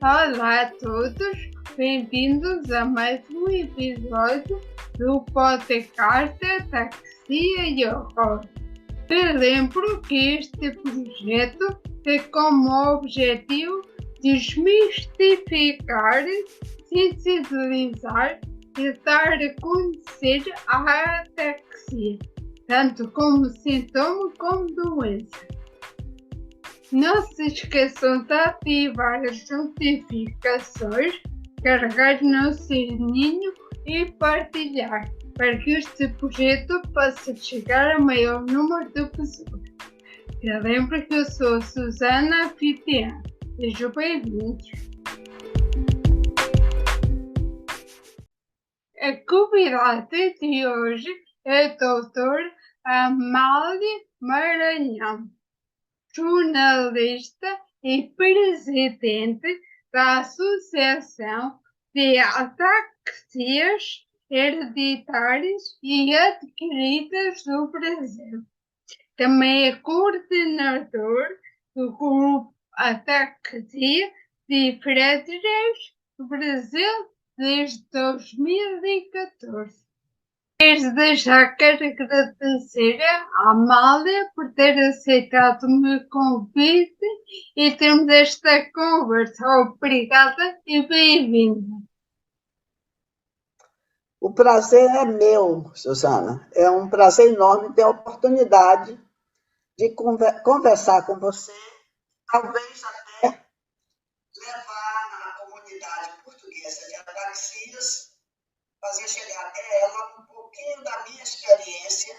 Olá a todos, bem-vindos a mais um episódio do podcast Taxia e Horror. Eu lembro que este projeto tem como objetivo desmistificar, sensibilizar e dar a conhecer a ataxia, tanto como sintoma como doença. Não se esqueçam de ativar as notificações, carregar no sininho e partilhar, para que este projeto possa chegar a maior número de pessoas. E lembro que eu sou a Susana Fitian. Sejam bem-vindos. A convidada de hoje é a doutora Amália Maranhão, jornalista e presidente da Associação de Ataxias Hereditárias e Adquiridas do Brasil. Também é coordenador do grupo Ataxia de Frederic do Brasil desde 2014. Desde já quero agradecer à Amália por ter aceitado o meu convite e termos esta conversa. Obrigada e bem-vinda. O prazer é meu, Susana. É um prazer enorme ter a oportunidade de conversar com você, talvez até levar na comunidade portuguesa de ataxias, fazer chegar até ela um pouquinho da minha experiência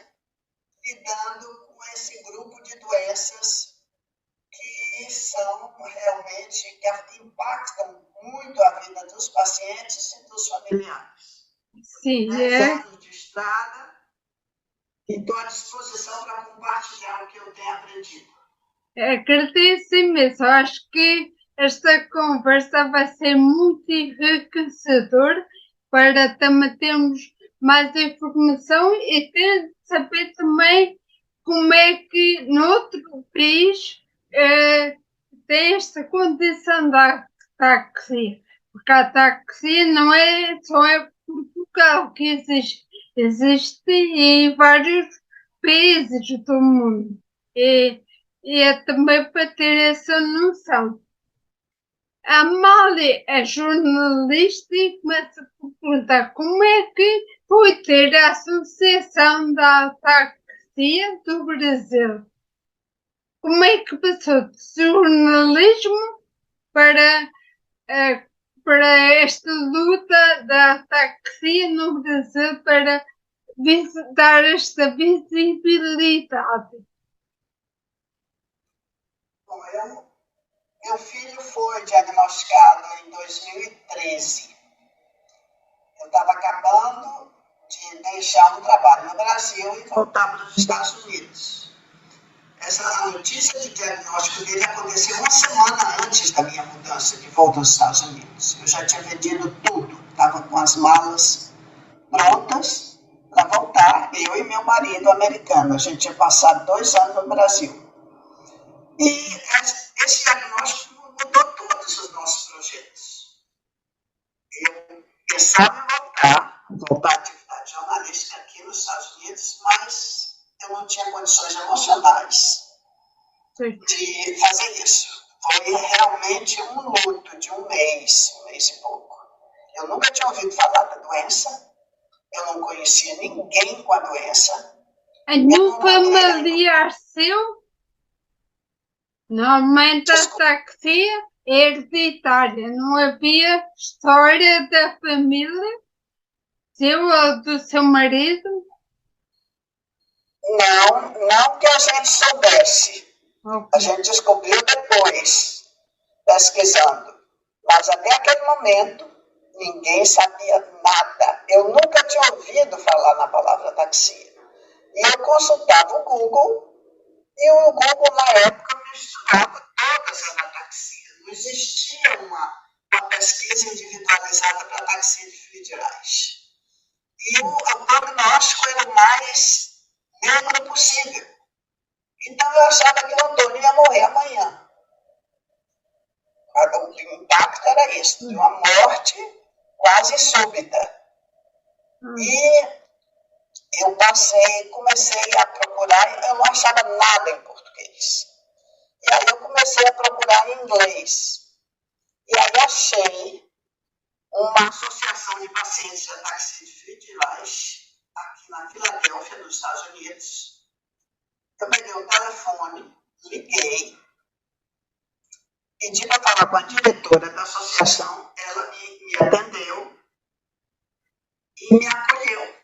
lidando com esse grupo de doenças que são realmente, que impactam muito a vida dos pacientes e dos familiares. Sim, 10 anos de estrada e estou à disposição para compartilhar o que eu tenho aprendido. Agradeço imenso. Acho que esta conversa vai ser muito enriquecedora para também termos mais informação e saber também como é que noutro país tem esta condição da ataxia. Porque a ataxia não é só em Portugal que existe em vários países do mundo. E é também para ter essa noção. A Amália é jornalista e começa por perguntar como é que foi ter a Associação da Ataxia do Brasil. Como é que passou de jornalismo para esta luta da ataxia no Brasil para dar esta visibilidade? Bom, meu filho foi diagnosticado em 2013. Eu estava acabando de deixar um trabalho no Brasil e voltar para os Estados Unidos. Essa notícia de diagnóstico dele aconteceu uma semana antes da minha mudança de volta aos Estados Unidos. Eu já tinha vendido tudo, estava com as malas prontas para voltar, eu e meu marido americano. A gente tinha passado 2 anos no Brasil. E esse diagnóstico mudou todos os nossos projetos. Eu pensava em voltar à atividade jornalística aqui nos Estados Unidos, mas eu não tinha condições emocionais de fazer isso. Foi realmente um luto de um mês e pouco. Eu nunca tinha ouvido falar da doença, eu não conhecia ninguém com a doença. Nenhum familiar seu? Normalmente a ataxia é hereditária, não havia história da família seu ou do seu marido? Não que a gente soubesse. Okay. A gente descobriu depois, pesquisando. Mas até aquele momento, ninguém sabia nada. Eu nunca tinha ouvido falar na palavra ataxia. E eu consultava o Google, e o Google, na época, me estudava todas as ataxias. Não existia uma pesquisa individualizada para ataxia de Friedreich. E o prognóstico era o mais negro possível. Então eu achava que o Antônio ia morrer amanhã. O impacto era esse, de uma morte quase súbita. E eu comecei a procurar, eu não achava nada em português. E aí eu comecei a procurar em inglês. E aí achei uma associação de pacientes de ataxia de Friedreich, aqui na Filadélfia, nos Estados Unidos. Eu peguei o telefone, liguei, pedi para falar com a diretora da associação, ela me atendeu e me acolheu.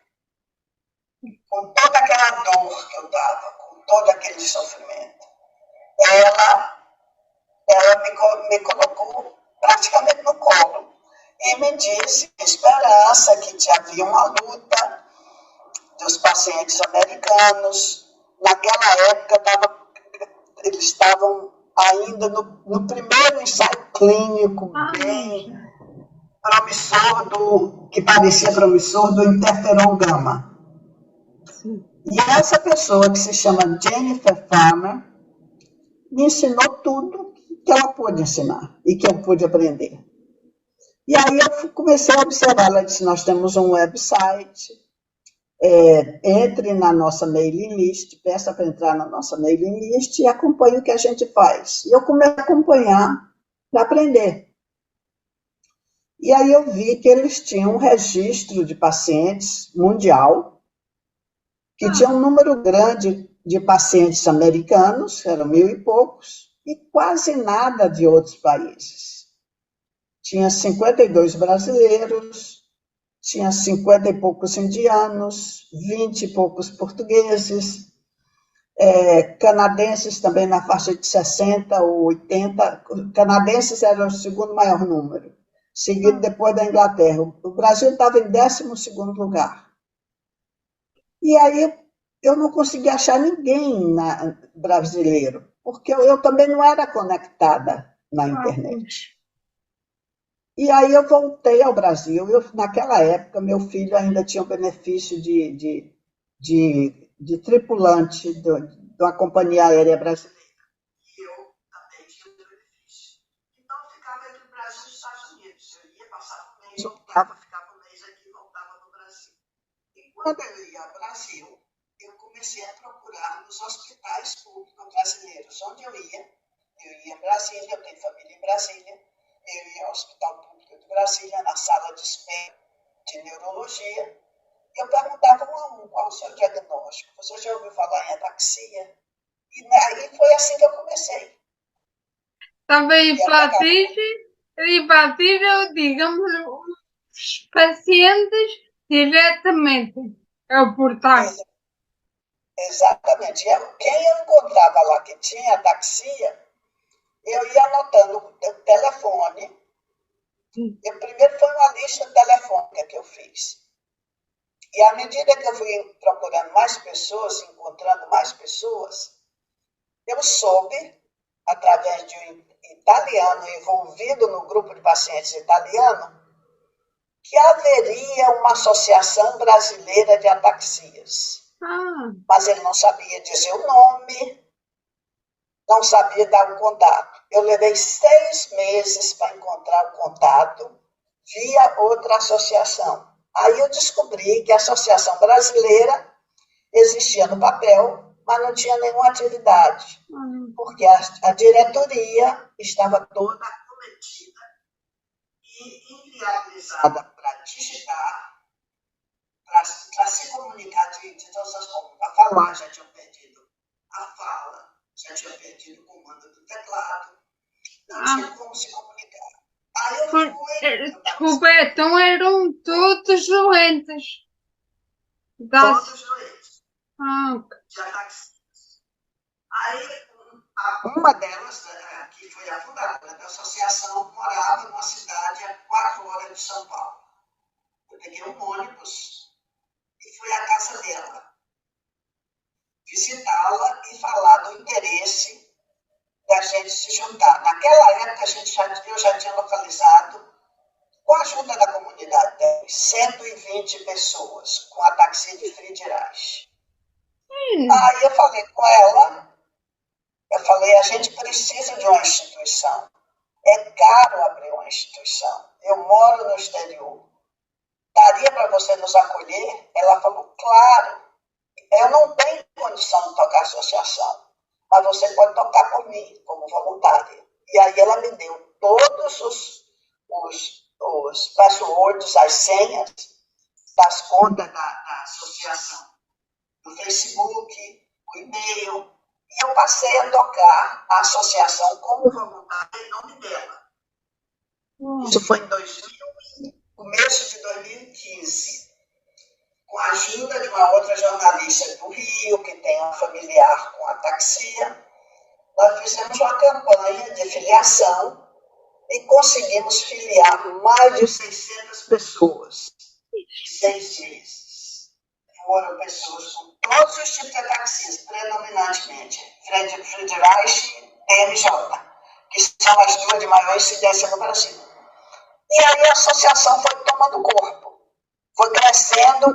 Com toda aquela dor que eu estava, com todo aquele sofrimento. Ela me colocou praticamente no colo e me disse esperança, que havia uma luta dos pacientes americanos. Naquela época, eles estavam ainda no primeiro ensaio clínico bem promissor, que parecia promissor, do interferon gama. E essa pessoa, que se chama Jennifer Farmer, me ensinou tudo que ela pôde ensinar e que eu pude aprender. E aí eu comecei a observar, ela disse, nós temos um website, entre na nossa mailing list, peça para entrar na nossa mailing list e acompanhe o que a gente faz. E eu comecei a acompanhar para aprender. E aí eu vi que eles tinham um registro de pacientes mundial, que tinha um número grande de pacientes americanos, eram 1.000 e poucos, e quase nada de outros países. Tinha 52 brasileiros, tinha 50 e poucos indianos, 20 e poucos portugueses, canadenses também na faixa de 60 ou 80, canadenses era o segundo maior número, seguido depois da Inglaterra. O Brasil estava em 12º lugar. E aí eu não conseguia achar ninguém brasileiro, porque eu também não era conectada na internet. E aí eu voltei ao Brasil. Naquela época, meu filho ainda tinha o benefício de tripulante de uma companhia aérea brasileira. E eu também tinha o benefício. Então, eu ficava entre o Brasil e os Estados Unidos. Eu ia, passava um mês, voltava, ficava um mês aqui, voltava no Brasil. E quando eu ia ao Brasil, eu comecei a procurar nos hospitais públicos brasileiros. Onde eu ia em Brasília, eu tenho família em Brasília, eu ia ao Hospital Público de Brasília, na sala de espera de neurologia, e eu perguntava um a um, qual o seu diagnóstico? Você já ouviu falar em ataxia? E aí foi assim que eu comecei. Também bater, digamos, os pacientes diretamente ao portal. Exatamente. Quem eu encontrava lá que tinha ataxia, eu ia anotando o telefone. Primeiro foi uma lista telefônica que eu fiz. E à medida que eu fui procurando mais pessoas, encontrando mais pessoas, eu soube, através de um italiano envolvido no grupo de pacientes italiano, que haveria uma associação brasileira de ataxias. Mas ele não sabia dizer o nome, não sabia dar o contato. Eu levei 6 meses para encontrar o contato via outra associação. Aí eu descobri que a Associação Brasileira existia no papel, mas não tinha nenhuma atividade, porque a diretoria estava toda cometida e inviabilizada para digitar, para se comunicar de todas as formas. Para falar, já tinham perdido a fala, já tinham perdido o comando do teclado, não tinha como se comunicar. Aí eu fui... Desculpa, então eram todos doentes. Todos doentes. Okay. De ataxias. Aí, uma delas, que foi a fundadora da associação, morava numa cidade a 4 horas de São Paulo. Eu peguei um ônibus e fui à casa dela, visitá-la e falar do interesse da gente se juntar. Naquela época, eu já tinha localizado, com a ajuda da comunidade, 120 pessoas com ataxia de Friedreich. Aí eu falei com ela, a gente precisa de uma instituição. É caro abrir uma instituição. Eu moro no exterior. Daria para você nos acolher? Ela falou, claro. Eu não tenho condição de tocar associação, mas você pode tocar por mim, como voluntária. E aí ela me deu todos os passwords, as senhas das contas da associação, do Facebook, o e-mail, e eu passei a tocar a associação como voluntária em nome dela. Isso foi em começo de 2015, com a ajuda de uma outra jornalista do Rio, que tem um familiar com ataxia. Nós fizemos uma campanha de filiação e conseguimos filiar mais de 600 pessoas em 6 meses. Foram pessoas com todos os tipos de ataxias, predominantemente Friedreich e DMJ, que são as duas de maior incidência no Brasil. E aí a associação foi tomando corpo, foi crescendo,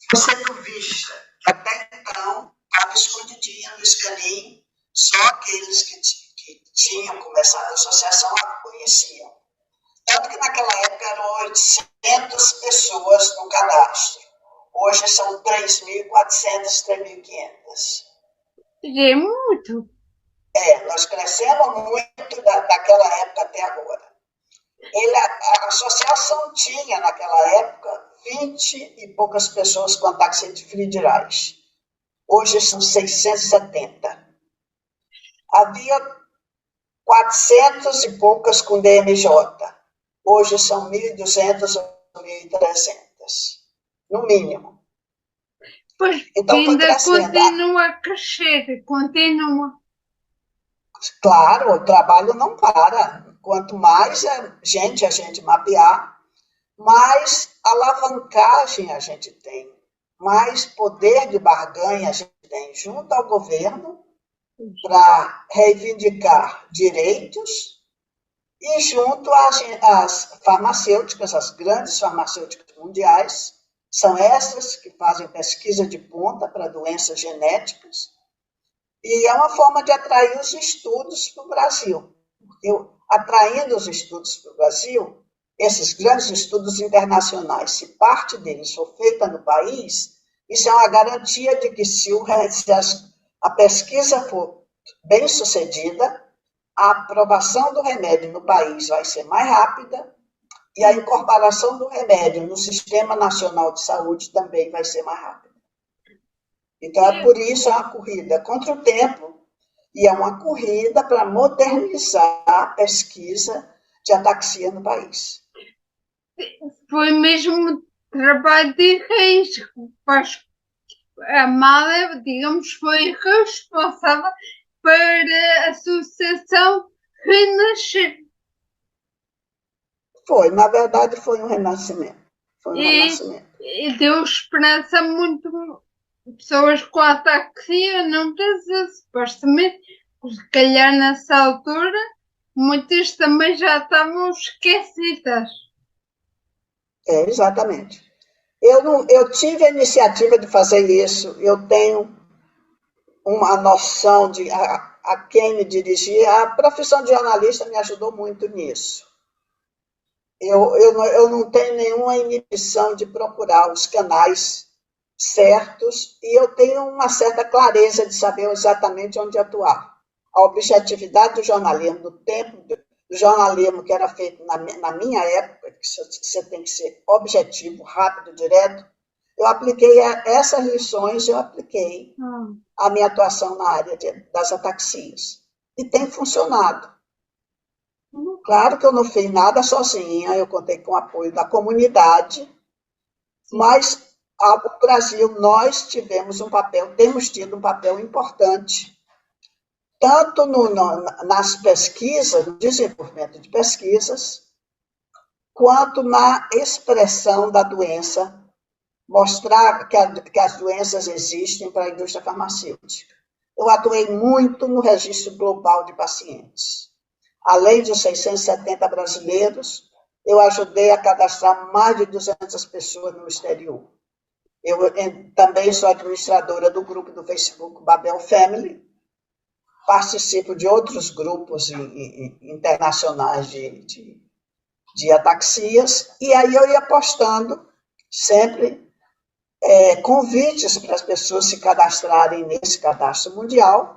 foi sendo vista. Até então, estava escondidinha no escaninho, só aqueles que tinham começado a associação a conheciam. Tanto que naquela época eram 800 pessoas no cadastro. Hoje são 3.400, 3.500. É muito. Nós crescemos muito daquela época até agora. A associação tinha, naquela época, 20 e poucas pessoas com ataxia de Friedreich. Hoje são 670. Havia 400 e poucas com DMJ. Hoje são 1.200 ou 1.300, no mínimo. Pois então, ainda continua a crescer, continua. Claro, o trabalho não para. Quanto mais gente a gente mapear, mais alavancagem a gente tem, mais poder de barganha a gente tem junto ao governo para reivindicar direitos e junto às farmacêuticas, as grandes farmacêuticas mundiais, são essas que fazem pesquisa de ponta para doenças genéticas, e é uma forma de atrair os estudos para o Brasil. Atraindo os estudos para o Brasil, esses grandes estudos internacionais, se parte deles for feita no país, isso é uma garantia de que se a pesquisa for bem sucedida, a aprovação do remédio no país vai ser mais rápida e a incorporação do remédio no Sistema Nacional de Saúde também vai ser mais rápida. Então, é por isso uma corrida contra o tempo e é uma corrida para modernizar a pesquisa de ataxia no país. Foi mesmo trabalho de risco. A Amália, digamos, foi responsável para a associação renascer. Foi, na verdade, foi um renascimento. E deu esperança a muito pessoas com ataxia, não precisa, supostamente, se calhar nessa altura, muitas também já estavam esquecidas. Exatamente. Eu tive a iniciativa de fazer isso, eu tenho uma noção de a quem me dirigir. A profissão de jornalista me ajudou muito nisso. Eu não tenho nenhuma inibição de procurar os canais certos e eu tenho uma certa clareza de saber exatamente onde atuar. A objetividade do jornalismo, do tempo do jornalismo que era feito na minha época, que você tem que ser objetivo, rápido, direto, eu apliquei essas lições, eu apliquei a minha atuação na área das ataxias. E tem funcionado. Claro que eu não fiz nada sozinha, eu contei com o apoio da comunidade, mas o Brasil, nós temos tido um papel importante, tanto nas pesquisas, no desenvolvimento de pesquisas, quanto na expressão da doença, mostrar que as doenças existem para a indústria farmacêutica. Eu atuei muito no registro global de pacientes. Além dos 670 brasileiros, eu ajudei a cadastrar mais de 200 pessoas no exterior. Eu também sou administradora do grupo do Facebook Babel Family, participo de outros grupos internacionais de ataxias, e aí eu ia postando sempre convites para as pessoas se cadastrarem nesse cadastro mundial,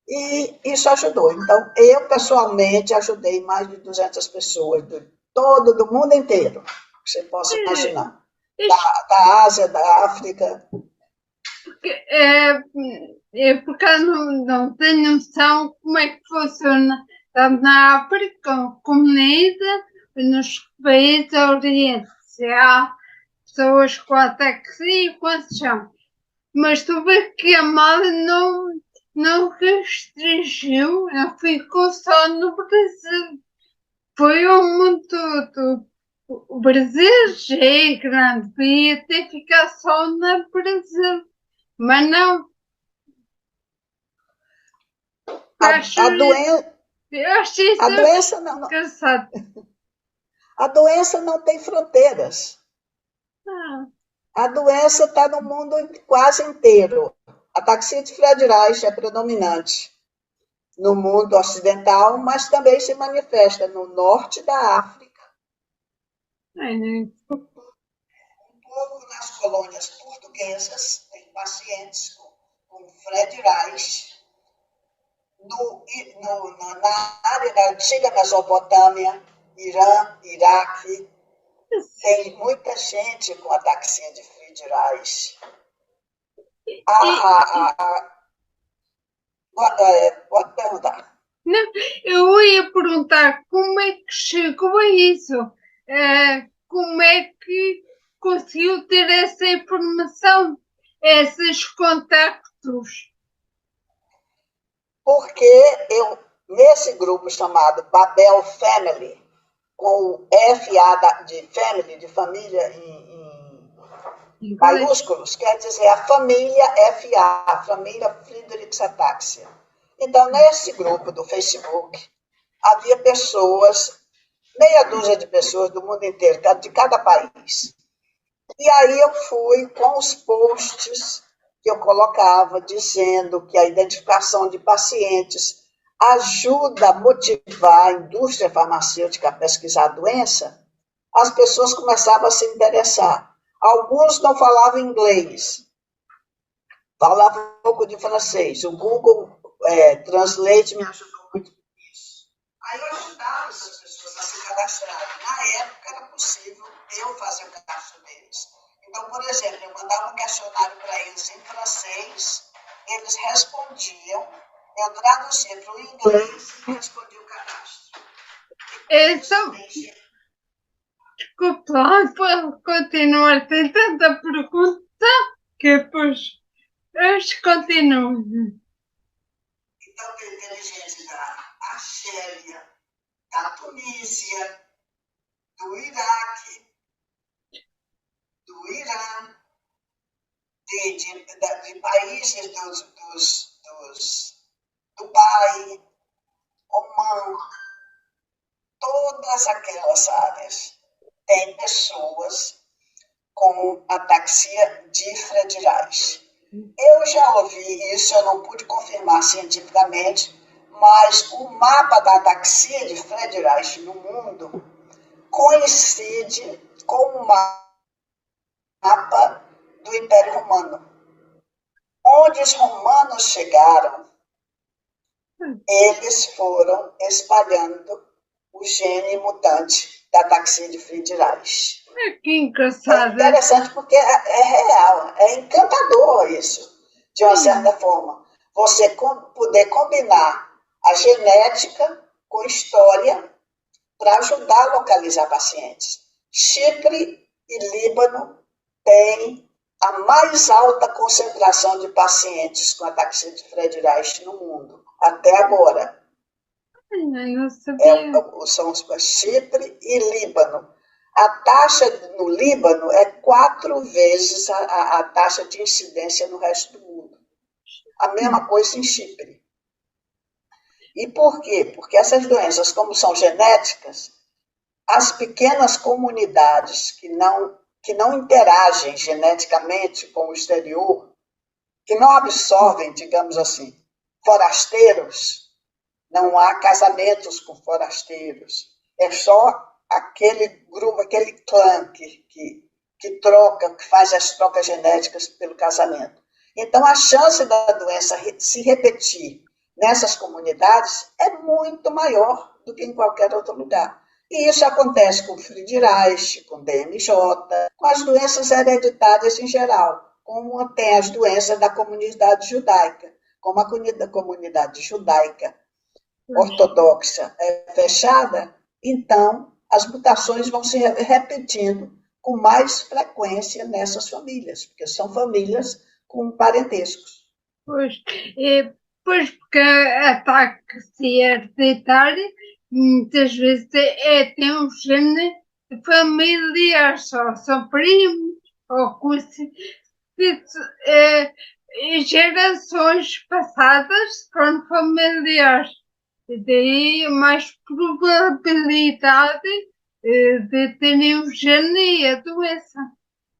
e isso ajudou. Então, eu, pessoalmente, ajudei mais de 200 pessoas do mundo inteiro, que você possa imaginar. Da Ásia, da África. Porque eu não tenho noção como é que funciona tanto na África como na Índia e nos países do Oriente. Se há pessoas com ataxia e quantos são. Mas tu vês que a malha não restringiu, não ficou só no Brasil. Foi o mundo todo. O Brasil já é grande, podia até ficar só no Brasil. Mas não. A doença não tem fronteiras. A doença está no mundo quase inteiro. A ataxia de Friedreich é predominante no mundo ocidental, mas também se manifesta no norte da África. Um pouco nas colônias portuguesas, tem pacientes com Friedreich. Na área da antiga Mesopotâmia, Irã, Iraque, tem muita gente com ataxia de Friedreich. Pode perguntar. Não, eu ia perguntar como é que chegou a isso? Como é que conseguiu ter essa informação, esses contactos? Porque eu, nesse grupo chamado Babel Family, com FA de family, de família em maiúsculos, quer dizer a família FA, a família Friedreich's Ataxia. Então, nesse grupo do Facebook, havia pessoas, meia dúzia de pessoas do mundo inteiro, de cada país. E aí eu fui com os posts que eu colocava, dizendo que a identificação de pacientes ajuda a motivar a indústria farmacêutica a pesquisar a doença, as pessoas começavam a se interessar. Alguns não falavam inglês, falavam um pouco de francês. O Google Translate me ajudou muito com isso. Aí eu ajudava essas pessoas a se cadastrarem. Na época era possível eu fazer o cadastro deles. Então, por exemplo, eu mandava um questionário para eles em francês, eles respondiam, eu traduzia para o inglês e respondia o cadastro. Desculpa, continuar. Tem tanta pergunta que depois continuo. Então, tem inteligência da Argélia, da Tunísia, do Iraque, do Irã, de países dos Dubai, Oman, todas aquelas áreas tem pessoas com ataxia de Friedreich. Eu já ouvi isso, eu não pude confirmar cientificamente, mas o mapa da ataxia de Friedreich no mundo coincide com o mapa do Império Romano. Onde os romanos chegaram, eles foram espalhando o gene mutante da ataxia de Friedreich. Que engraçado. É interessante porque é real, é encantador isso, de uma certa forma. Você poder combinar a genética com história para ajudar a localizar pacientes. Chipre e Líbano têm a mais alta concentração de pacientes com ataxia de Friedreich no mundo, até agora. Eu sabia. São Chipre e Líbano. A taxa no Líbano é 4 vezes a taxa de incidência no resto do mundo. A mesma coisa em Chipre. E por quê? Porque essas doenças, como são genéticas, as pequenas comunidades que não interagem geneticamente com o exterior, que não absorvem, digamos assim, forasteiros, não há casamentos com forasteiros. É só aquele grupo, aquele clã que troca, que faz as trocas genéticas pelo casamento. Então, a chance da doença se repetir nessas comunidades é muito maior do que em qualquer outro lugar. E isso acontece com Friedreich Reich, com DMJ, com as doenças hereditárias em geral, como tem as doenças da comunidade judaica. Como a comunidade judaica ortodoxa é fechada, então as mutações vão se repetindo com mais frequência nessas famílias, porque são famílias com parentescos. Pois, porque ataque hereditário muitas vezes tem um gene familiar, só são primos, ou coisas, gerações passadas foram familiares. E daí mais probabilidade de terem o gene e a doença.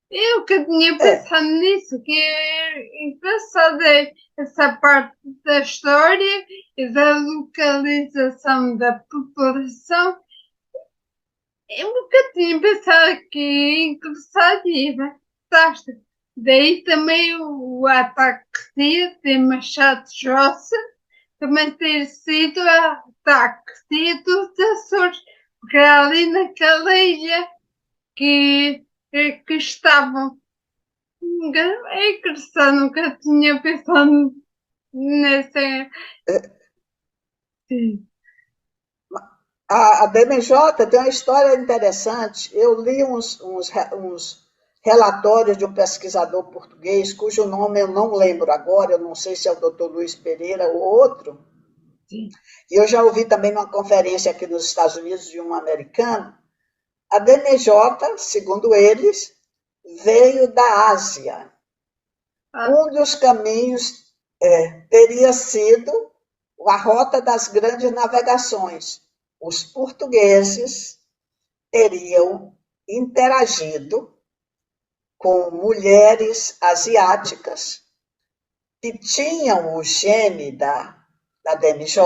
Eu que tinha pensado nisso, que é engraçado essa parte da história e da localização da população. Eu nunca tinha pensado que é engraçado e fantástico. Daí também o ataque de Machado de Assis também ter sido ataque dos Açores, porque ali naquela ilha que estavam. É engraçado, nunca tinha pensado nessa. A DMJ tem uma história interessante. Eu li uns relatórios de um pesquisador português, cujo nome eu não lembro agora, eu não sei se é o Dr. Luiz Pereira ou outro. Sim. E eu já ouvi também numa conferência aqui nos Estados Unidos de um americano. A DMJ, segundo eles, veio da Ásia. Um dos caminhos teria sido a rota das grandes navegações. Os portugueses teriam interagido com mulheres asiáticas que tinham o gene da DMJ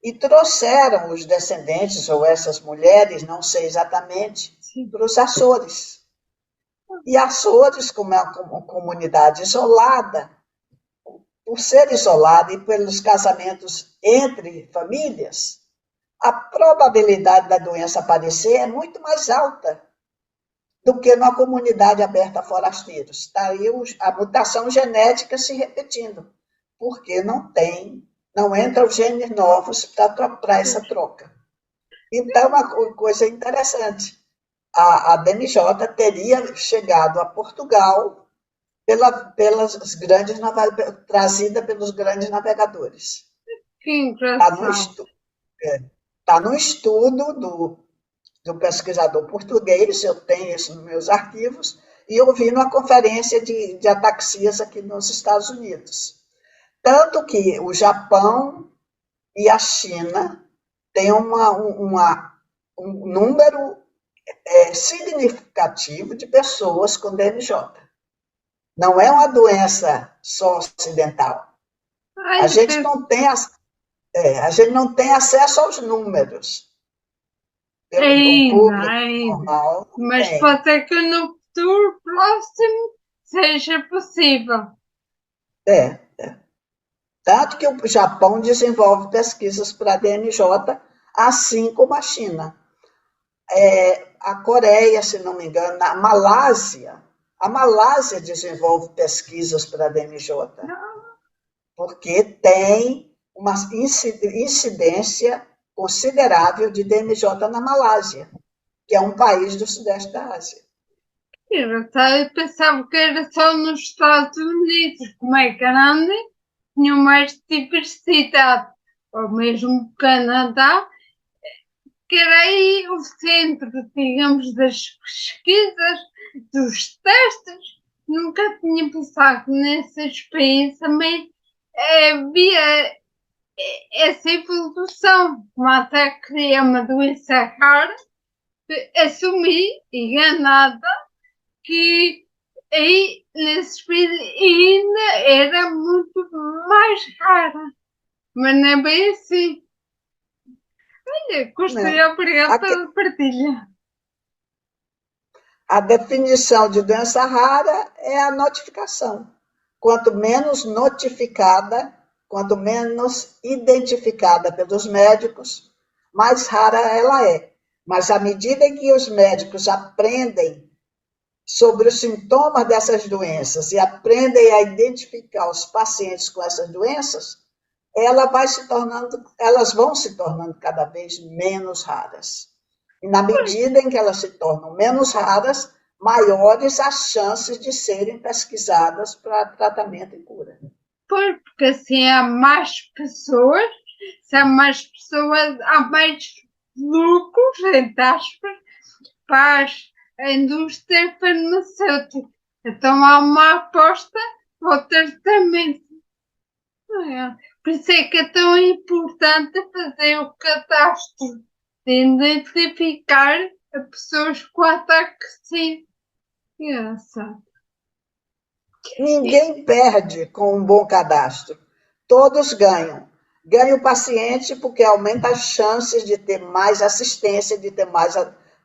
e trouxeram os descendentes, ou essas mulheres, não sei exatamente, para os Açores. E Açores, como é uma comunidade isolada, por ser isolada e pelos casamentos entre famílias, a probabilidade da doença aparecer é muito mais alta do que numa comunidade aberta a forasteiros. Está aí a mutação genética se repetindo, porque não entram genes novos para essa troca. Então, uma coisa interessante, a DMJ teria chegado a Portugal trazida pelos grandes navegadores. Está no estudo do pesquisador português, eu tenho isso nos meus arquivos, e eu vi numa conferência de ataxias aqui nos Estados Unidos. Tanto que o Japão e a China têm um número significativo de pessoas com DMJ. Não é uma doença só ocidental. A gente não tem acesso aos números. Normal, mas pode ser que no futuro próximo seja possível. Tanto que o Japão desenvolve pesquisas para a DMJ, assim como a China. A Coreia, se não me engano, a Malásia desenvolve pesquisas para a DMJ, porque tem uma incidência considerável de DMJ na Malásia, que é um país do sudeste da Ásia. Eu pensava que era só nos Estados Unidos, como é grande, tinha mais diversidade, ou mesmo Canadá, que era aí o centro, digamos, das pesquisas, dos testes. Nunca tinha pensado nesses países também havia essa evolução, como até criar uma doença rara, assumi, enganada, que E nesses vídeos ainda era muito mais rara. Mas não é bem assim. Olha, gostei, obrigada pela partilha. A definição de doença rara é a notificação. Quanto menos notificada, quanto menos identificada pelos médicos, mais rara ela é. Mas à medida em que os médicos aprendem sobre os sintomas dessas doenças e aprendem a identificar os pacientes com essas doenças, elas vão se tornando cada vez menos raras. E na medida em que elas se tornam menos raras, maiores as chances de serem pesquisadas para tratamento e cura. Porque assim há mais pessoas, se há mais pessoas, há mais lucros, entre aspas, para a indústria farmacêutica. Então há uma aposta para o tratamento. Por isso é que é tão importante fazer o cadastro de identificar as pessoas com ataxia. Engraçado. Ninguém perde com um bom cadastro. Todos ganham. Ganha o paciente porque aumenta as chances de ter mais assistência, de ter mais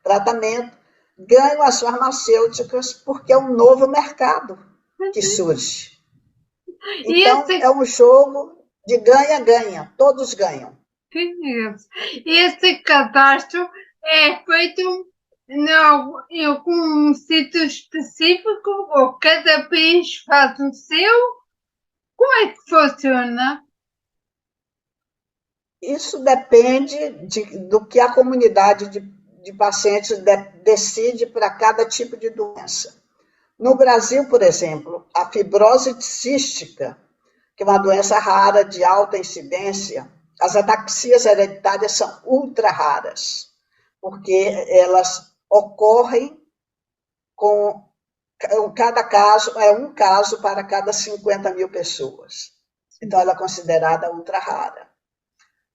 tratamento. Ganham as farmacêuticas porque é um novo mercado que surge. Então, é um jogo de ganha-ganha. Todos ganham. E esse cadastro é feito em algum sítio específico ou cada país faz o seu? Como é que funciona? Isso depende do que a comunidade de pacientes decide para cada tipo de doença. No Brasil, por exemplo, a fibrose cística, que é uma doença rara de alta incidência, as ataxias hereditárias são ultra raras, porque elas ocorrem com cada caso, é um caso para cada 50 mil pessoas. Então, ela é considerada ultra rara.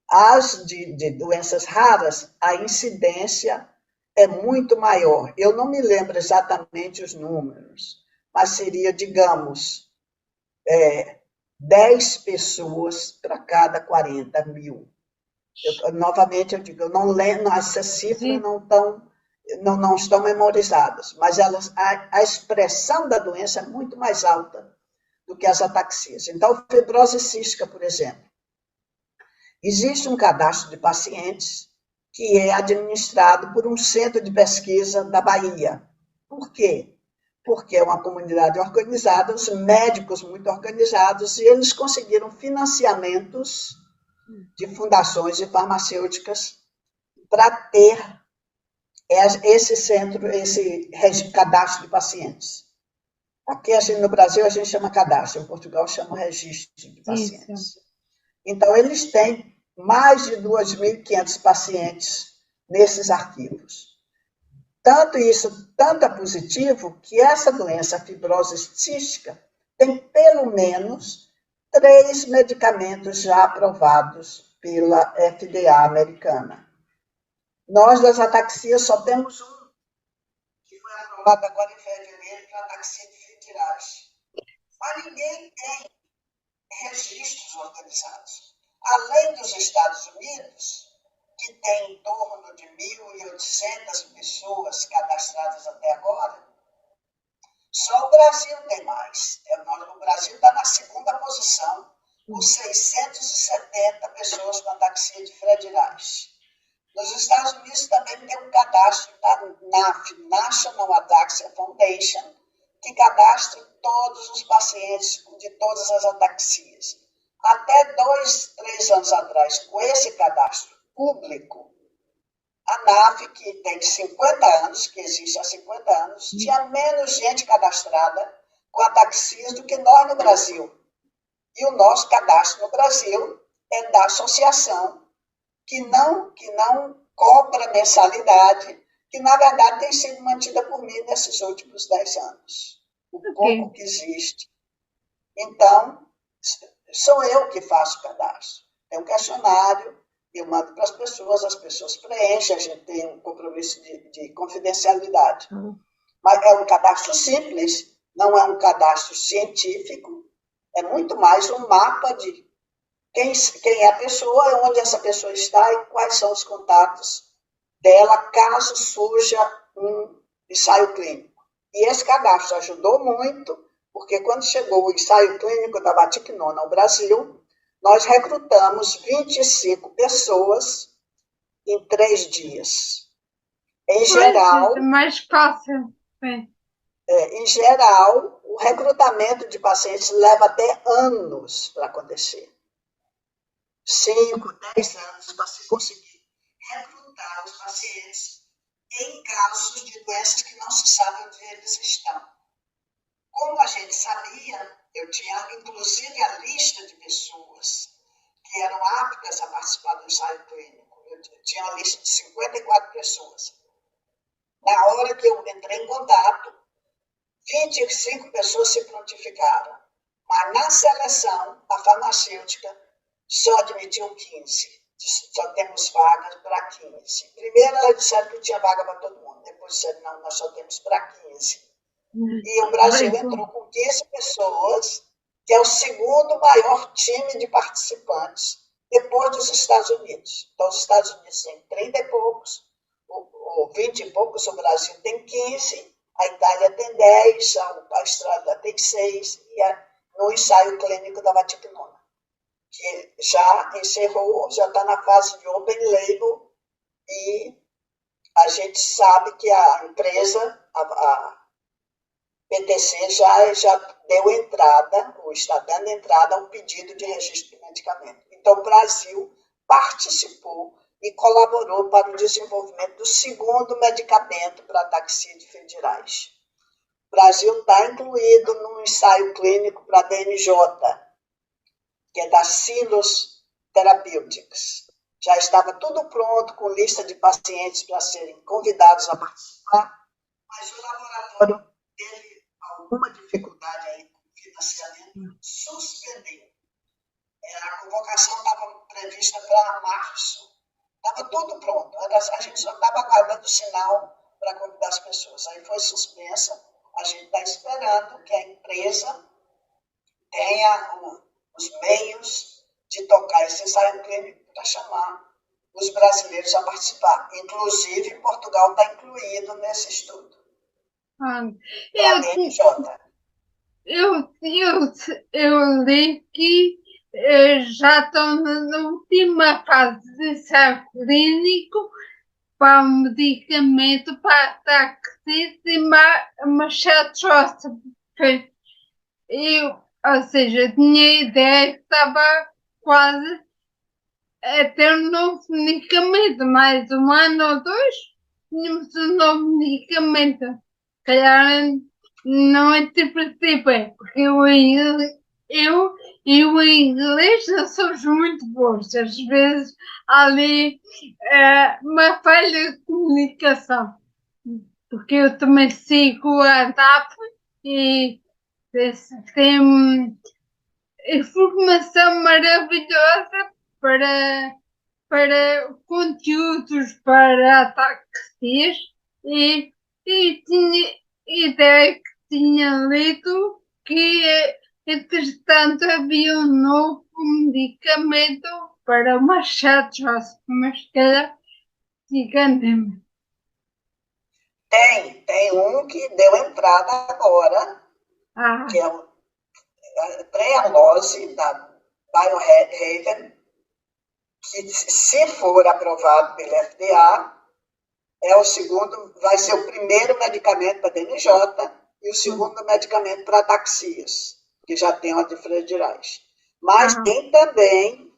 As de doenças raras, a incidência é muito maior. Eu não me lembro exatamente os números, mas seria, digamos, 10 pessoas para cada 40 mil. Novamente, eu digo, eu não lembro, essas cifras não estão memorizadas, mas a expressão da doença é muito mais alta do que as ataxias. Então, fibrose cística, por exemplo. Existe um cadastro de pacientes que é administrado por um centro de pesquisa da Bahia. Por quê? Porque é uma comunidade organizada, os médicos muito organizados, e eles conseguiram financiamentos de fundações de farmacêuticas para ter esse centro, esse cadastro de pacientes. Aqui no Brasil a gente chama cadastro, em Portugal chama registro de pacientes. Isso. Então, eles têm mais de 2.500 pacientes nesses arquivos. Tanto é positivo que essa doença, a fibrose cística, tem pelo menos 3 medicamentos já aprovados pela FDA americana. Nós, das ataxias, só temos um, que foi aprovado agora em fevereiro para ataxia de Friedreich. Mas ninguém tem registros organizados. Além dos Estados Unidos, que tem em torno de 1.800 pessoas cadastradas até agora, só o Brasil tem mais. O Brasil está na segunda posição, com 670 pessoas com ataxia de Friedreich. Nos Estados Unidos também tem um cadastro da NAF, National Ataxia Foundation, que cadastra todos os pacientes de todas as ataxias. Até 2-3 anos atrás, com esse cadastro público, a NAF, que tem 50 anos, que existe há 50 anos, tinha menos gente cadastrada com ataxias do que nós no Brasil. E o nosso cadastro no Brasil é da associação, que não cobra mensalidade, que na verdade tem sido mantida por mim nesses últimos 10 anos. O pouco que existe. Então, sou eu que faço o cadastro. Tem um questionário, eu mando para as pessoas preenchem, a gente tem um compromisso de confidencialidade. Mas é um cadastro simples, não é um cadastro científico, é muito mais um mapa de quem é a pessoa, onde essa pessoa está e quais são os contatos dela, caso surja um ensaio clínico. E esse cadastro ajudou muito, porque quando chegou o ensaio clínico da vatiquinona ao Brasil, nós recrutamos 25 pessoas em 3 dias. Em geral, mais fácil. Em geral, o recrutamento de pacientes leva até anos para acontecer. 5, 10 anos para se conseguir recrutar os pacientes em casos de doenças que não se sabe onde eles estão. Como a gente sabia, eu tinha inclusive a lista de pessoas que eram aptas a participar do ensaio clínico. Eu tinha uma lista de 54 pessoas. Na hora que eu entrei em contato, 25 pessoas se prontificaram. Mas na seleção, a farmacêutica só admitiu 15. Só temos vagas para 15. Primeiro, ela disseram que tinha vaga para todo mundo. Depois disseram, não, nós só temos para 15. E o Brasil entrou com 15 pessoas, que é o segundo maior time de participantes, depois dos Estados Unidos. Então, os Estados Unidos têm 30 e poucos, ou 20 e poucos, o Brasil tem 15, a Itália tem 10, a Austrália tem 6, e no ensaio clínico da vatiquinona, que já encerrou, já está na fase de open label, e a gente sabe que a empresa, a PTC, já deu entrada, ou está dando entrada ao pedido de registro de medicamento. Então, o Brasil participou e colaborou para o desenvolvimento do segundo medicamento para ataxia de fedirais. O Brasil está incluído no ensaio clínico para DMJ, que é da Silos Therapeutics. Já estava tudo pronto, com lista de pacientes para serem convidados a participar, mas o laboratório teve alguma dificuldade aí com o financiamento, suspendeu. A convocação estava prevista para março. Estava tudo pronto. A gente só estava aguardando o sinal para convidar as pessoas. Aí foi suspensa. A gente está esperando que a empresa tenha os meios de tocar esse ensaio clínico para chamar os brasileiros a participar. Inclusive, Portugal está incluído nesse estudo. Eu li que já estão na última fase de ensaio clínico para um medicamento para ataque de machatose. Ou seja, tinha ideia que estava quase a ter um novo medicamento, mais um ano ou dois, tínhamos um novo medicamento. Se calhar não interpretei bem, porque eu e o inglês não somos muito bons. Às vezes há ali uma falha de comunicação, porque eu também sigo a DAF e tem informação maravilhosa para conteúdos para ataques e tinha ideia que tinha lido que entretanto havia um novo medicamento para uma chatose, mas calhar enganei-me. Tem um que deu entrada agora, que é a Trehalose da Biohaven, que se for aprovado pelo FDA, é o segundo, vai ser o primeiro medicamento para DNJ e o segundo medicamento para ataxias, que já tem antifredirais. Mas tem também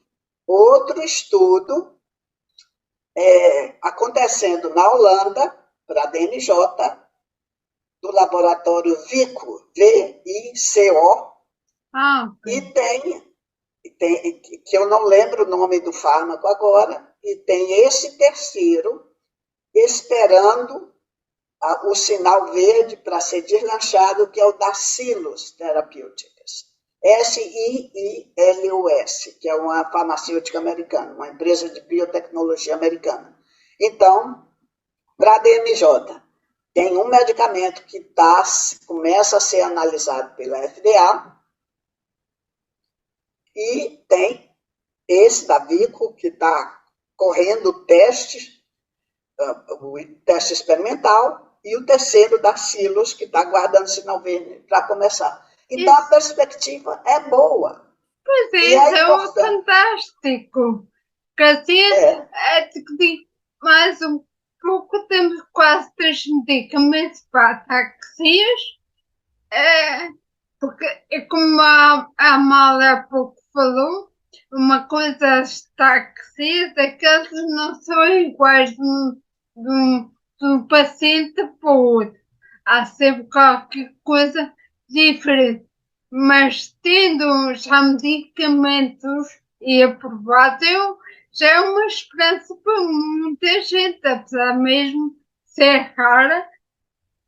outro estudo acontecendo na Holanda, para DNJ, do laboratório Vico, VICO, e tem, que eu não lembro o nome do fármaco agora, e tem esse terceiro esperando o sinal verde para ser deslanchado, que é o da Silos Therapeutics, SIILUS, que é uma farmacêutica americana, uma empresa de biotecnologia americana. Então, para a DMJ, Tem um medicamento que começa a ser analisado pela FDA e tem esse da Vico, que está correndo o teste experimental, e o terceiro da Silos, que está aguardando sinal verde para começar. Então, a perspectiva é boa. Pois é, isso é fantástico. Porque assim, mais um pouco, temos quase 3 medicamentos para ataxias. Porque é como a Amália há pouco falou, uma coisa está aquecida, aqueles não são iguais de um paciente para o outro. Há sempre qualquer coisa diferente. Mas tendo já medicamentos e aprovado, já é uma esperança para muita gente, apesar mesmo de ser rara,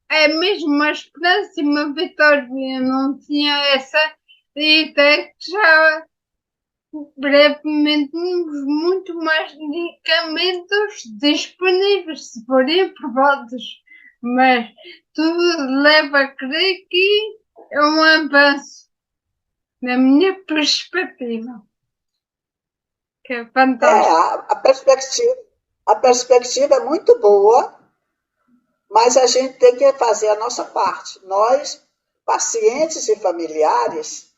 é mesmo uma esperança e uma vitória. Eu não tinha essa ideia que já brevemente temos muito mais medicamentos disponíveis, se forem aprovados. Mas tudo leva a crer que é um avanço, na minha perspectiva. Que é fantástico. A perspectiva é muito boa, mas a gente tem que fazer a nossa parte. Nós, pacientes e familiares,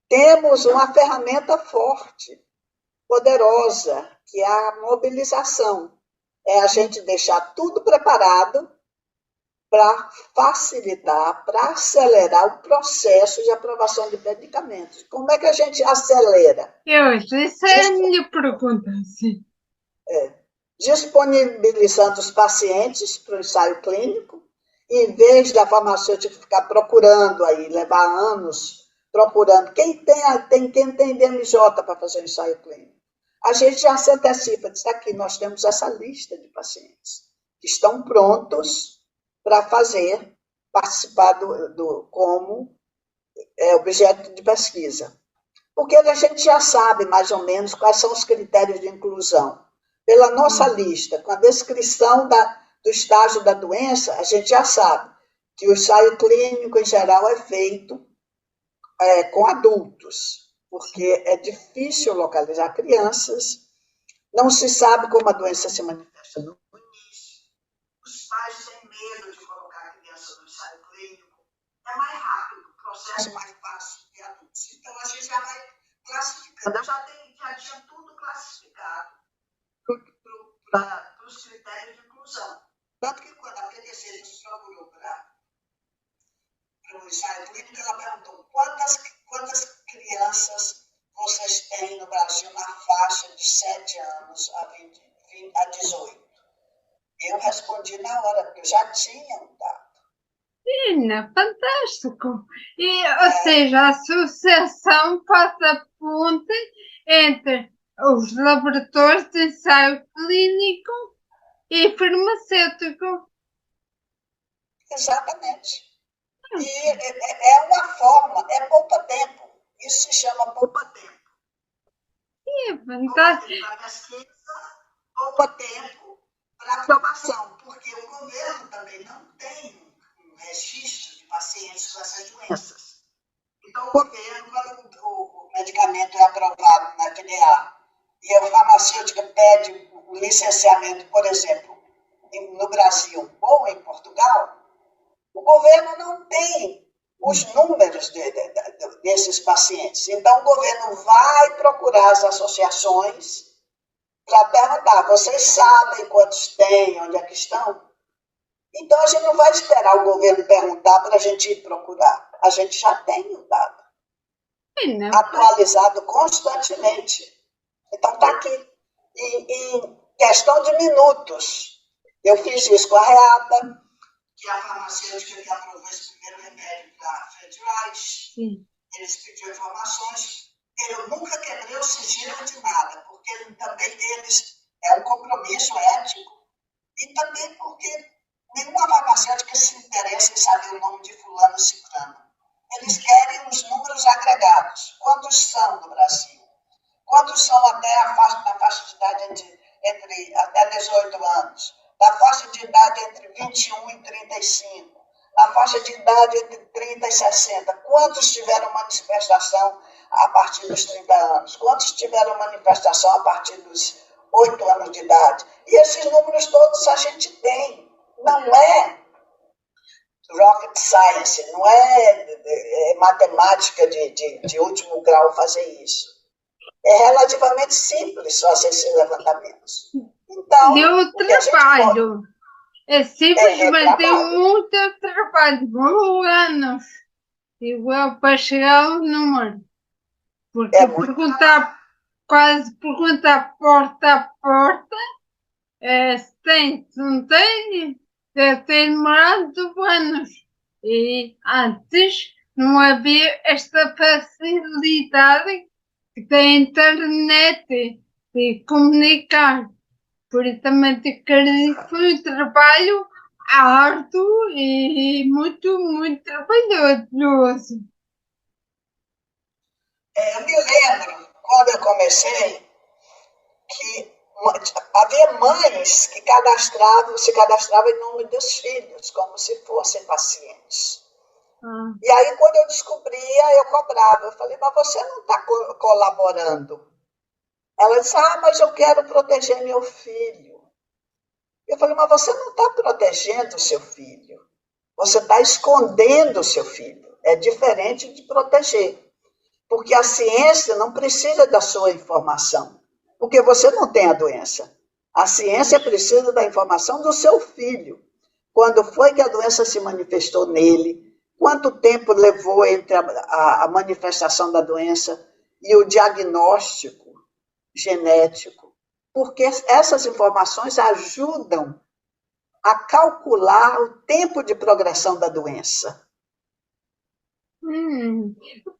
temos uma ferramenta forte, poderosa, que é a mobilização. É a gente deixar tudo preparado para facilitar, para acelerar o processo de aprovação de medicamentos. Como é que a gente acelera? Isso é a minha pergunta, sim. Disponibilizando os pacientes para o ensaio clínico, em vez da farmacêutica ficar procurando aí, levar anos procurando. Quem tem DMJ para fazer o ensaio clínico? A gente já se antecipa, diz aqui, nós temos essa lista de pacientes que estão prontos para participar como objeto de pesquisa. Porque a gente já sabe mais ou menos quais são os critérios de inclusão. Pela nossa lista, com a descrição do estágio da doença, a gente já sabe que o ensaio clínico, em geral, é feito com adultos, porque é difícil localizar crianças, não se sabe como a doença se manifesta no início, os pais têm medo de colocar a criança no ensaio clínico, é mais rápido, o processo é mais fácil que adultos. Então, a gente já vai classificando. Eu já tinha tudo classificado para os critérios de inclusão. Tanto que quando a PDC nos procurou para o ensaio clínico, ela perguntou quantas crianças vocês têm no Brasil na faixa de 7 anos a 18. Eu respondi na hora, porque eu já tinha um dado. Fantástico. Ou seja, a associação faz a ponte entre os laboratórios de ensaio clínico e farmacêutico. Exatamente. E é uma forma, é poupa-tempo. Isso se chama poupa-tempo. Fantástico. Para pesquisa, poupa-tempo para aprovação, porque o governo também não tem um registro de pacientes com essas doenças. Então, o governo, quando o medicamento é aprovado na FDA e a farmacêutica pede o licenciamento, por exemplo, no Brasil ou em Portugal, o governo não tem os números desses pacientes. Então, o governo vai procurar as associações para perguntar, vocês sabem quantos têm, onde é que estão? Então, a gente não vai esperar o governo perguntar para a gente ir procurar. A gente já tem o dado. Atualizado constantemente. Então, está aqui. Em questão de minutos. Eu fiz isso com a Reata, que é a farmacêutica que aprovou esse primeiro remédio para Fred Reich. Eles pediram informações. Eu nunca quebrei o sigilo de nada, porque também é um compromisso ético e também porque nenhuma farmacêutica se interessa em saber o nome de fulano e ciclano. Eles querem os números agregados. Quantos são no Brasil? Quantos são até na faixa de idade entre até 18 anos? na faixa de idade entre 21 e 35, na faixa de idade entre 30 e 60. Quantos tiveram manifestação a partir dos 30 anos? Quantos tiveram manifestação a partir dos 8 anos de idade? E esses números todos a gente tem. Não é rocket science, não é matemática de último grau fazer isso. É relativamente simples fazer esses levantamentos. Então, deu trabalho. É simples, mas deu muito trabalho. Demorou anos. Igual para chegar ao número. Porque quase perguntar porta a porta, se tem, se não tem, deve ter demorado anos. E antes não havia esta facilidade que tem a internet de comunicar. Por isso também acredito que foi um trabalho árduo e muito, muito trabalhoso. Eu me lembro, quando eu comecei, que havia mães que se cadastravam em nome dos filhos, como se fossem pacientes. E aí, quando eu descobria, eu cobrava. Eu falei, mas você não está colaborando. Ela disse, mas eu quero proteger meu filho. Eu falei, mas você não está protegendo o seu filho. Você está escondendo o seu filho. É diferente de proteger. Porque a ciência não precisa da sua informação. Porque você não tem a doença. A ciência precisa da informação do seu filho. Quando foi que a doença se manifestou nele? Quanto tempo levou entre a manifestação da doença e o diagnóstico genético? Porque essas informações ajudam a calcular o tempo de progressão da doença.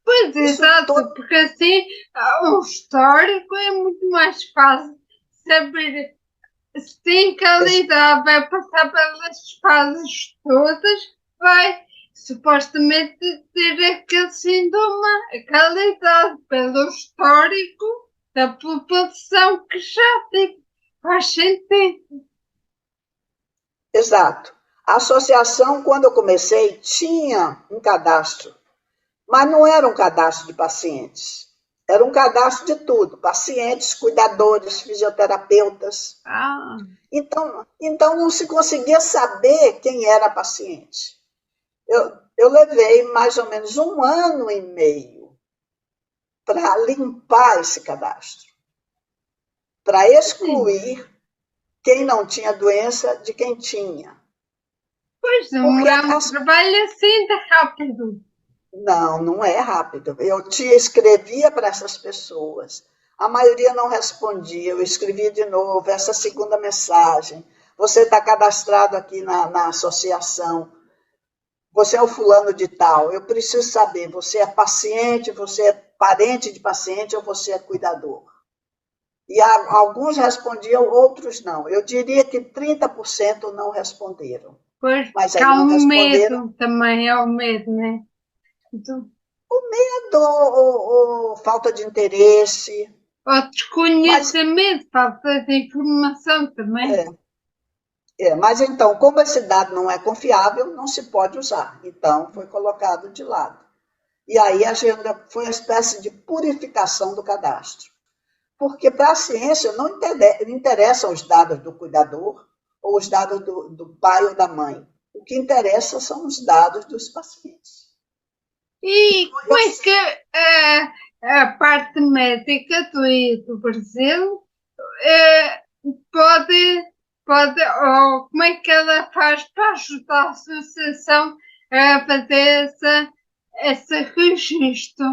Pois, exato, porque assim o histórico é muito mais fácil saber se tem qualidade, vai passar pelas fases todas, vai supostamente ter aquele sintoma, aquela idade, pelo histórico da população que já tem. Faz sentido. Exato. A associação, quando eu comecei, tinha um cadastro, mas não era um cadastro de pacientes. Era um cadastro de tudo, pacientes, cuidadores, fisioterapeutas. Então não se conseguia saber quem era paciente. Eu levei mais ou menos 1 ano e meio para limpar esse cadastro, para excluir quem não tinha doença de quem tinha. Pois não é um trabalho assim de rápido. Não é rápido. Eu escrevia para essas pessoas. A maioria não respondia. Eu escrevia de novo essa segunda mensagem. Você está cadastrado aqui na associação. Você é o fulano de tal. Eu preciso saber, você é paciente, você é parente de paciente ou você é cuidador? E alguns respondiam, outros não. Eu diria que 30% não responderam. Pois, mas aí não responderam. Medo também, é o medo, né? Então... O medo, ou falta de interesse. O desconhecimento, falta de informação também. Mas então, como esse dado não é confiável, não se pode usar. Então, foi colocado de lado. E aí a agenda foi uma espécie de purificação do cadastro. Porque para a ciência não interessam os dados do cuidador ou os dados do pai ou da mãe. O que interessa são os dados dos pacientes. E como é que a parte médica do Brasil pode, ou como é que ela faz para ajudar a associação a fazer esse registro?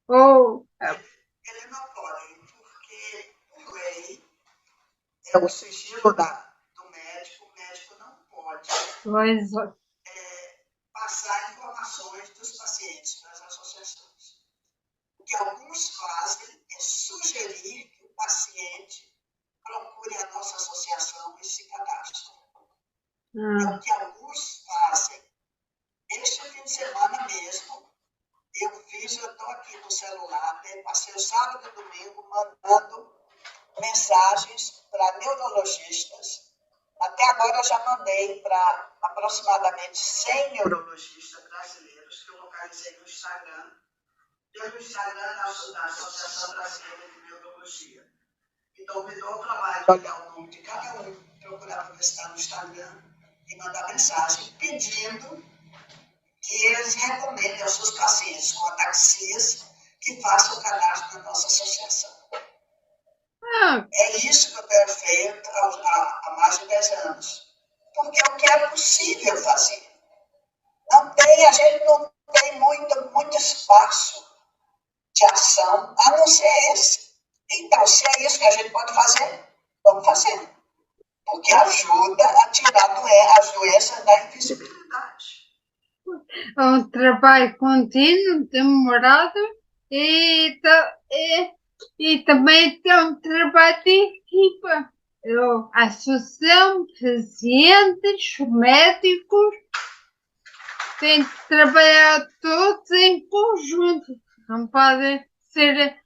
Ele não pode, porque por lei é o sigilo do médico, o médico não pode passar informações dos pacientes para as associações. O que alguns fazem é sugerir que o paciente procure a nossa associação e se cadastre. É o que alguns fazem. Este fim de semana mesmo, eu estou aqui no celular, passei o sábado e domingo mandando mensagens para neurologistas Até agora eu já mandei para aproximadamente 100 neurologistas brasileiros que eu localizei no Instagram, pelo Instagram da Associação Brasileira de Neurologia. Então, me dou o trabalho de olhar o nome de cada um, procurar ver se está no Instagram e mandar mensagem pedindo que eles recomendem aos seus pacientes com ataxias que façam o cadastro na nossa associação. É isso que eu tenho feito há mais de 10 anos. Porque é o que é possível fazer. A gente não tem muito espaço de ação, a não ser esse. Então, se é isso que a gente pode fazer, vamos fazer. Porque ajuda a tirar as doenças da invisibilidade. É um trabalho contínuo, demorado e também tem um trabalho de equipa. A associação, pacientes, médicos, têm que trabalhar todos em conjunto. Não podem ser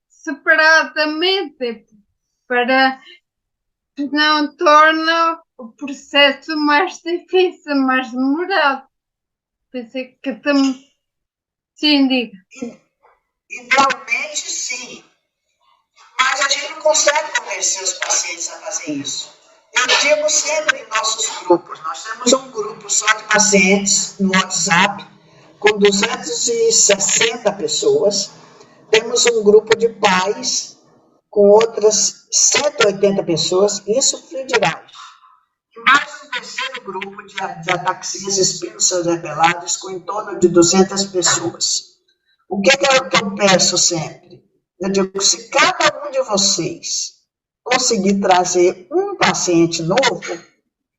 separadamente, para não torna o processo mais difícil, mais demorado. Pensei que sim, diga. Idealmente, sim. Mas a gente não consegue convencer os pacientes a fazer isso. Eu digo sempre em nossos grupos, nós temos um grupo só de pacientes no WhatsApp, com 260 pessoas. Temos um grupo de pais, com outras 180 pessoas, isso federais. E mais um terceiro grupo de ataxias espinocerebelares, com em torno de 200 pessoas. O que eu peço sempre? Eu digo, se cada um de vocês conseguir trazer um paciente novo,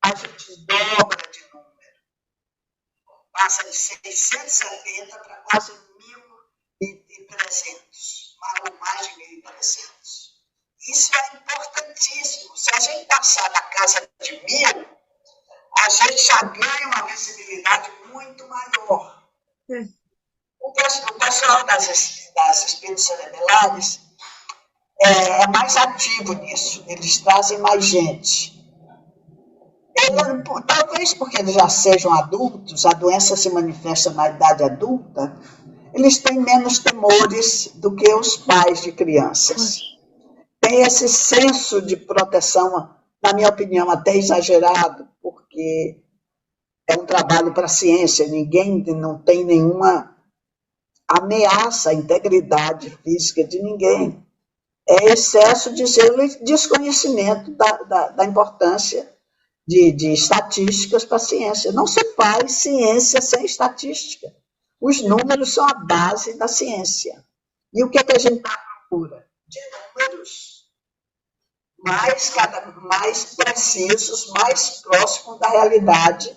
a gente dobra de número. Passa de 670 para quase 1.300, ou mais de 1.300. Isso é importantíssimo. Se a gente passar da casa de 1.000, a gente já ganha uma visibilidade muito maior. O pessoal das espinocerebelares é mais ativo nisso. Eles trazem mais gente. Talvez porque eles já sejam adultos, a doença se manifesta na idade adulta, eles têm menos temores do que os pais de crianças. Tem esse senso de proteção, na minha opinião, até exagerado, porque é um trabalho para a ciência, ninguém não tem nenhuma ameaça à integridade física de ninguém. É excesso de zelo e desconhecimento da importância de estatísticas para a ciência. Não se faz ciência sem estatística. Os números são a base da ciência. E o que a gente procura? De números cada mais precisos, mais próximos da realidade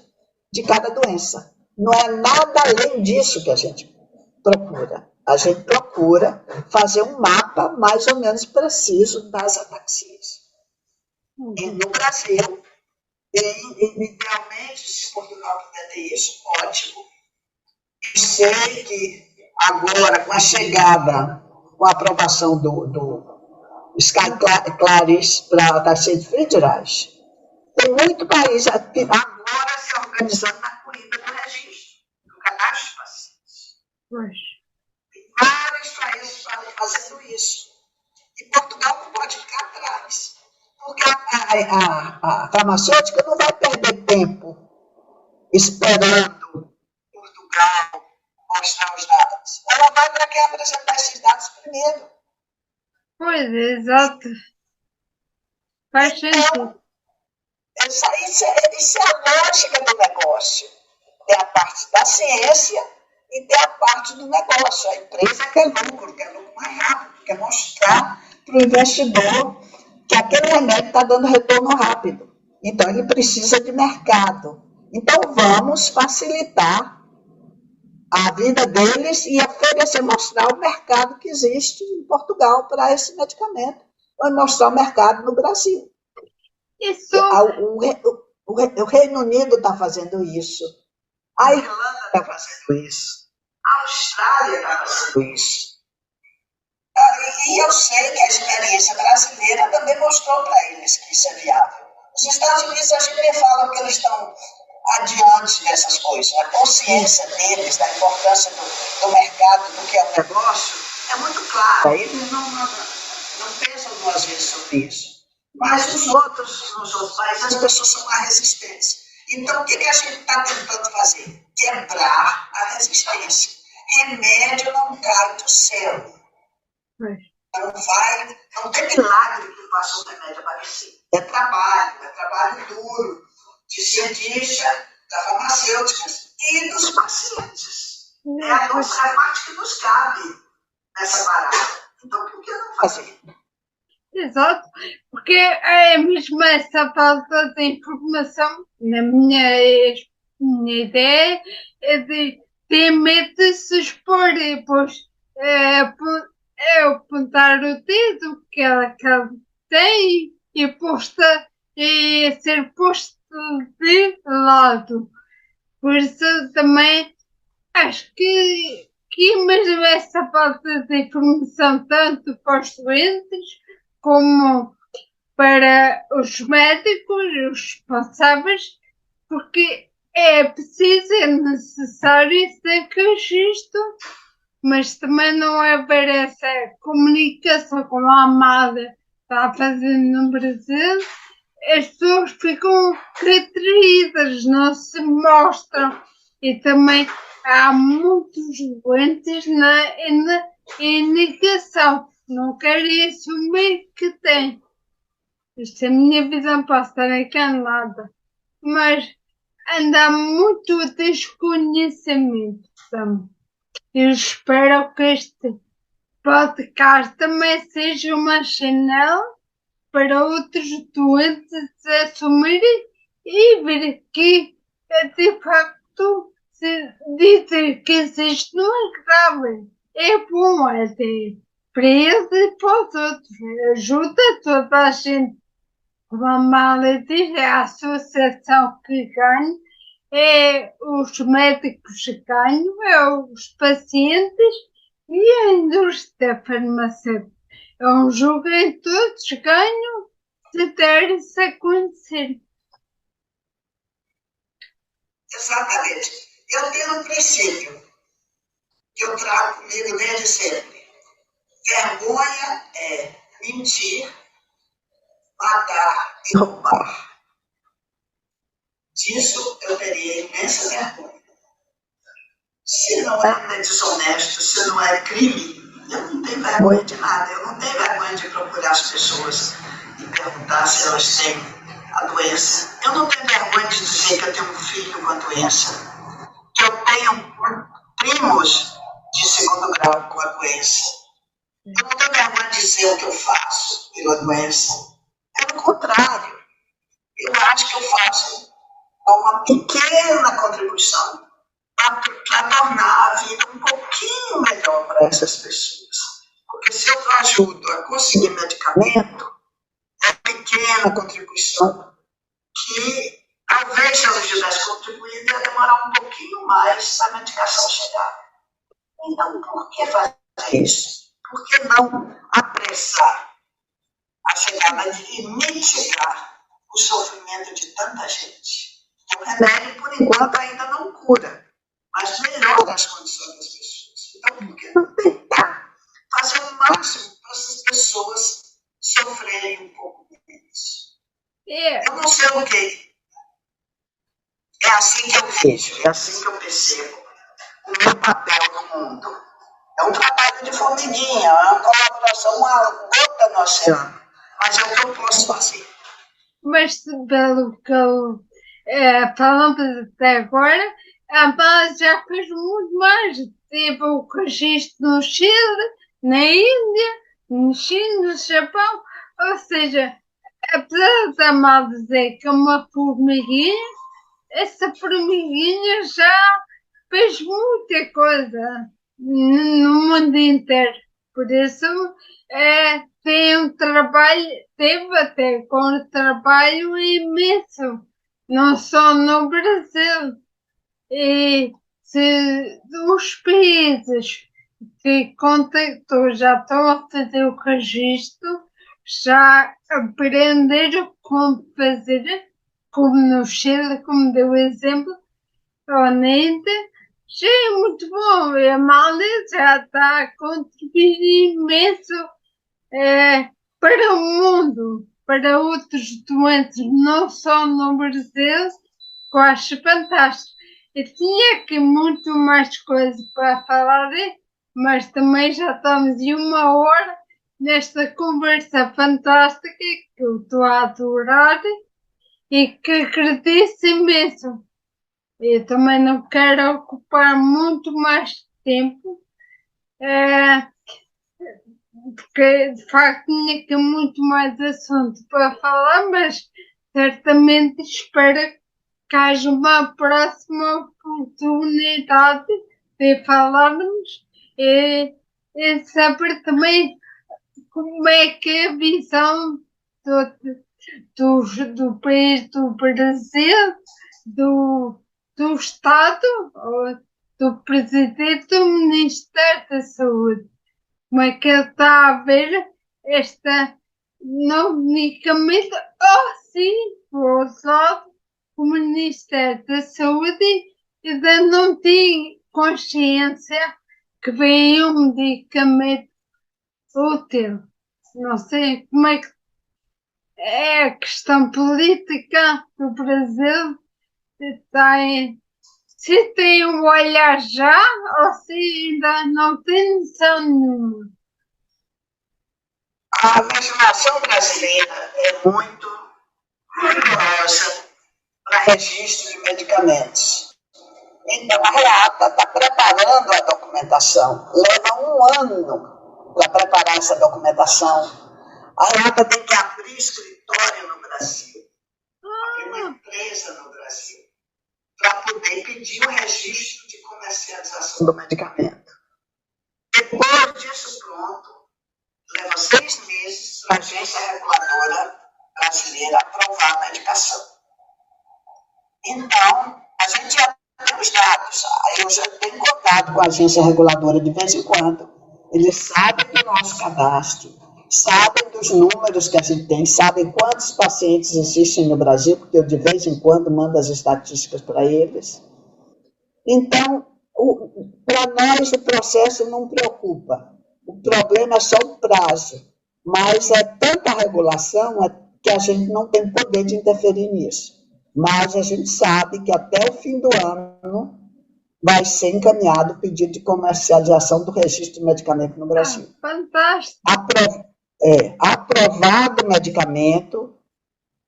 de cada doença. Não é nada além disso que a gente procura. A gente procura fazer um mapa mais ou menos preciso das ataxias. E no Brasil, idealmente, se Portugal puder ter isso, ótimo. Eu sei que agora, com a chegada, com a aprovação do Sky Claris para ataxias federais, tem muito país agora se organizando na corrida do registro, do cadastro de pacientes. Tem vários países fazendo isso. E Portugal não pode ficar atrás. Porque a farmacêutica não vai perder tempo esperando Portugal mostrar os dados. Ela vai para quem apresentar esses dados primeiro. Pois, exato. Faz sentido. Isso é a lógica do negócio. Tem a parte da ciência e tem a parte do negócio. A empresa quer lucro mais rápido, quer mostrar para o investidor que aquele remédio está dando retorno rápido. Então, ele precisa de mercado. Então, vamos facilitar a vida deles e oferecer, mostrar o mercado que existe em Portugal para esse medicamento. Vai mostrar o mercado no Brasil. Isso. O Reino Unido está fazendo isso. A Irlanda está fazendo isso. A Austrália está fazendo isso. E eu sei que a experiência brasileira também mostrou para eles que isso é viável. Os Estados Unidos, a gente nem fala que eles estão adiante dessas coisas. A consciência deles, da importância do mercado, do que é o negócio, é muito clara. Eles não pensam duas vezes sobre isso. Mas nos outros países, as pessoas são mais resistentes. Então, o que a gente está tentando fazer? Quebrar a resistência. Remédio não cai do céu. Não tem milagre que faça o remédio aparecer. É trabalho duro de cientista, da farmacêutica e dos pacientes. É a parte que nos cabe nessa parada. Então, por que não fazer? Exato, porque é mesmo essa falta de informação, na minha ideia, é de ter medo de se expor e depois apontar o dedo que ela tem e ser posto de lado. Por isso também acho que mesmo essa falta de informação, tanto para os doentes como para os médicos, os responsáveis, porque é preciso, é necessário esse registro, mas também não haver essa comunicação como a Amada está fazendo no Brasil, as pessoas ficam retraídas, não se mostram. E também há muitos doentes em negação, não querem assumir que têm. Esta é a minha visão, posso estar enganada, mas anda muito desconhecimento também. Eu espero que este podcast também seja uma janela para outros doentes assumirem e ver que, de facto, se dizer que existe não é grave. É bom até para eles e para os outros. Ajuda toda a gente. Como a Amália diz, é a associação que ganha, é os médicos que ganham, é os pacientes e a indústria farmacêutica. É um jogo em que todos ganham se der isso a acontecer. Exatamente. Eu tenho um princípio que eu trago comigo desde sempre. Vergonha é mentir, matar e roubar. Disso eu teria imensa vergonha. Se não é desonesto, se não é crime, eu não tenho vergonha de nada. Eu não tenho vergonha de procurar as pessoas e perguntar se elas têm a doença. Eu não tenho vergonha de dizer que eu tenho um filho com a doença, que eu tenho primos de segundo grau com a doença. Eu não tenho vergonha de dizer o que eu faço pela doença. Pelo contrário, eu acho que eu faço uma pequena contribuição para tornar a vida um pouquinho melhor para essas pessoas. Porque se eu ajudo a conseguir medicamento, é pequena contribuição que, talvez, se eu tivesse contribuído, ia demorar um pouquinho mais para a medicação chegar. Então, por que fazer isso? Por que não apressar a chegada e mitigar o sofrimento de tanta gente? O remédio, por enquanto, ainda não cura, mas melhora as condições das pessoas. Então, por que não tentar fazer o máximo para essas pessoas sofrerem um pouco menos? Eu não sei o que. É assim que eu vejo, é assim que eu percebo o meu papel no mundo. É um trabalho de formiguinha, é uma colaboração, uma gota no oceano. Mas é o que eu posso fazer. Mas pelo que eu falamos até agora, a base já fez muito mais. Teve o registro no Chile, na Índia, no China, no Japão. Ou seja, apesar da mal dizer que é uma formiguinha, essa formiguinha já fez muita coisa no mundo inteiro. Por isso, tem um trabalho, teve até com um trabalho imenso, não só no Brasil. E se os países que contactou já estão a fazer o registro, já aprenderam como fazer, como no Chile, como deu exemplo, honesta, já é muito bom. A Amália já está a contribuir imenso para o mundo, para outros doentes, não só no Brasil, que eu acho fantástico. Eu tinha aqui muito mais coisas para falar, mas também já estamos em 1 hora nesta conversa fantástica que eu estou a adorar e que agradeço imenso. Eu também não quero ocupar muito mais tempo, porque de facto tinha aqui muito mais assunto para falar, mas certamente espero que haja uma próxima oportunidade de falarmos e saber também como é que é a visão do país do Brasil, do, do Estado, ou do Presidente do Ministério da Saúde. Como é que ele está a ver esta não unicamente sim, por outro lado, o Ministério da Saúde ainda não tem consciência que vem um medicamento útil. Não sei como é que é a questão política do Brasil, se tem um olhar já ou se ainda não tem noção nenhuma. A legislação brasileira é muito rigorosa para registro de medicamentos. Então, a REATA está preparando a documentação. Leva 1 ano para preparar essa documentação. A REATA tem que abrir escritório no Brasil, abrir uma empresa no Brasil, para poder pedir o registro de comercialização do medicamento. Depois disso pronto, leva 6 meses para a agência reguladora brasileira aprovar a medicação. Então, a gente já tem os dados. Eu já tenho contato com a agência reguladora de vez em quando. Eles sabem do nosso cadastro, sabem dos números que a gente tem, sabem quantos pacientes existem no Brasil, porque eu de vez em quando mando as estatísticas para eles. Então, para nós o processo não preocupa. O problema é só o prazo. Mas é tanta regulação que a gente não tem poder de interferir nisso. Mas a gente sabe que até o fim do ano vai ser encaminhado o pedido de comercialização do registro de medicamento no Brasil. Fantástico! Aprovado o medicamento,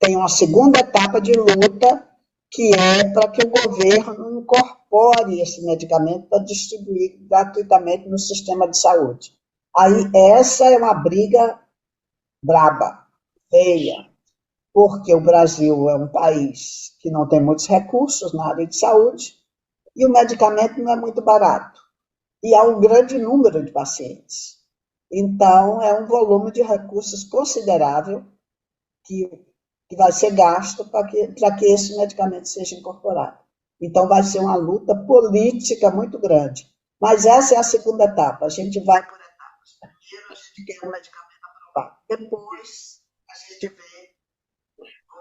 tem uma segunda etapa de luta, que é para que o governo incorpore esse medicamento para distribuir gratuitamente no sistema de saúde. Aí essa é uma briga braba, feia, porque o Brasil é um país que não tem muitos recursos na área de saúde e o medicamento não é muito barato. E há um grande número de pacientes. Então, é um volume de recursos considerável que vai ser gasto para que esse medicamento seja incorporado. Então, vai ser uma luta política muito grande. Mas essa é a segunda etapa. A gente vai por etapas. Primeiro, a gente quer um medicamento aprovado. Depois, a gente vê.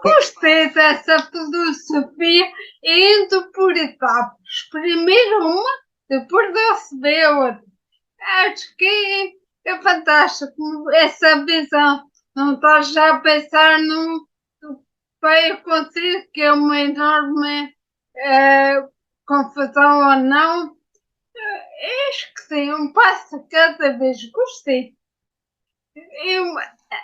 Gostei dessa filosofia indo por etapas. Primeiro uma, depois de receber outra. Acho que é fantástico essa visão. Não estar já a pensar no que vai acontecer, que é uma enorme confusão ou não. Acho que sim, um passo a cada vez. Gostei. Eu,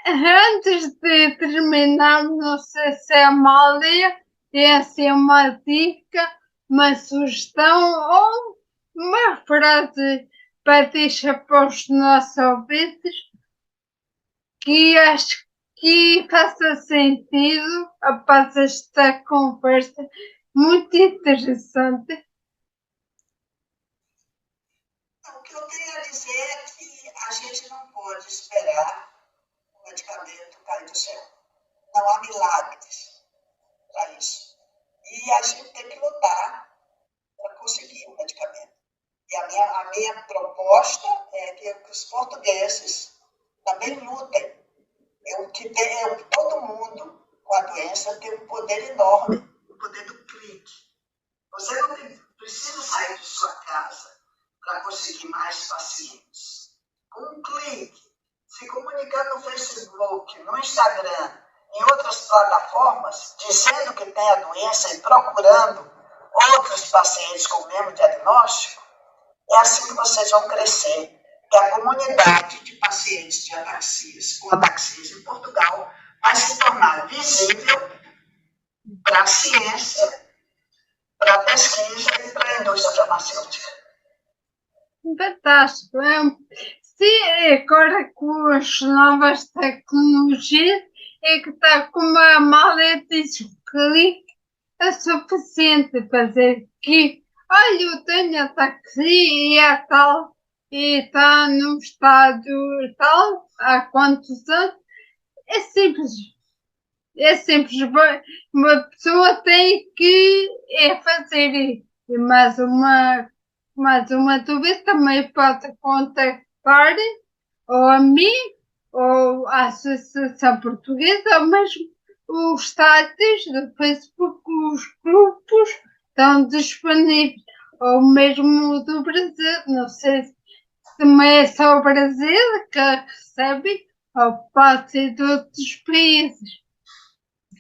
antes de terminar, não sei se é uma Amália tem assim uma dica, uma sugestão ou uma frase para deixar para os nossos ouvintes que acho que faça sentido após esta conversa muito interessante. O que eu tenho a dizer é que a gente não pode esperar o medicamento cair do céu. Não há milagres para isso. E a gente tem que lutar para conseguir o medicamento. E a minha proposta é que os portugueses também lutem Todo mundo com a doença tem um poder enorme, o poder do clique. Você não precisa sair de sua casa para conseguir mais pacientes. Com um clique, se comunicando no Facebook, no Instagram, em outras plataformas, dizendo que tem a doença e procurando outros pacientes com o mesmo diagnóstico, é assim que vocês vão crescer. Que a comunidade de pacientes de ataxias, com ataxias em Portugal, vai se tornar visível para a ciência, para a pesquisa e para a indústria farmacêutica. Fantástico. Sim, agora com as novas tecnologias, é que está como a Amália disse, o clique é suficiente para dizer que, olha, eu tenho ataxia e é tal, e está num estado tal, há quantos anos. É simples. É simples. Uma pessoa tem que fazer isso. E mais uma dúvida também pode contactar ou a mim, ou a Associação Portuguesa, ou mesmo os sites do Facebook, os grupos estão disponíveis, ou mesmo do Brasil. Não sei se também é só o Brasil que recebe, ou pode ser de outros países.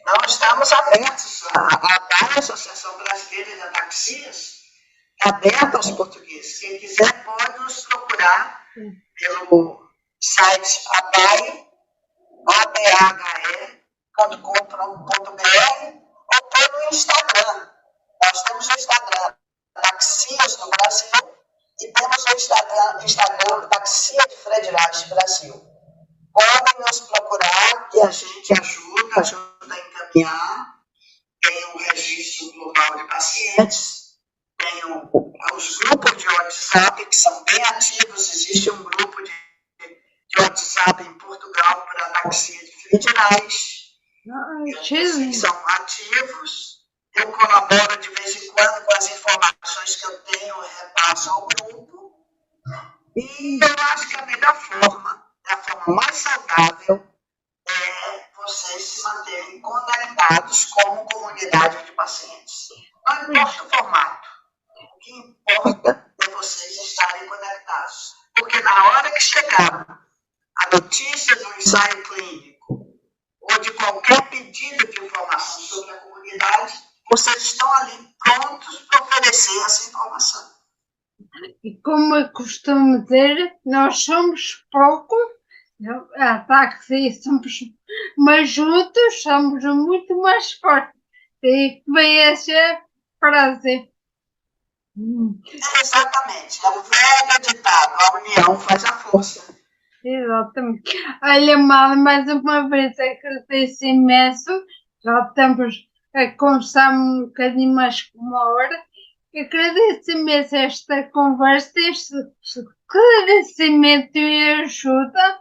Não estamos abertos. A Associação Brasileira de Ataxias é aberta aos portugueses. Quem quiser pode nos procurar pelo site abhe.com.br ou pelo Instagram. Nós temos o Instagram Ataxias no Brasil e temos o Instagram Ataxia de Fred Reich Brasil. Podem nos procurar que a gente ajuda a encaminhar. Tem um registro global de pacientes, tem os grupos de WhatsApp que são bem ativos. Existe um grupo de WhatsApp em Portugal para ataxia de Fred Reich. Eles são ativos. Eu colaboro de vez em quando com as informações que eu tenho, eu repasso ao grupo. E eu acho que a melhor forma, a forma mais saudável, é vocês se manterem conectados como comunidade de pacientes. Não importa o formato. O que importa é vocês estarem conectados. Porque na hora que chegar a notícia do ensaio clínico ou de qualquer pedido de informação sobre a comunidade, vocês estão ali prontos para oferecer essa informação. E como eu costumo dizer, nós somos poucos, ataxia somos, mas juntos somos muito mais fortes. E vem essa frase. Exatamente, é o velho ditado, a união faz a força. Exatamente. Olha, Mal, mais uma vez agradeço imenso. Já estamos a conversar um bocadinho mais que uma hora. Agradeço imenso esta conversa, este esclarecimento e ajuda.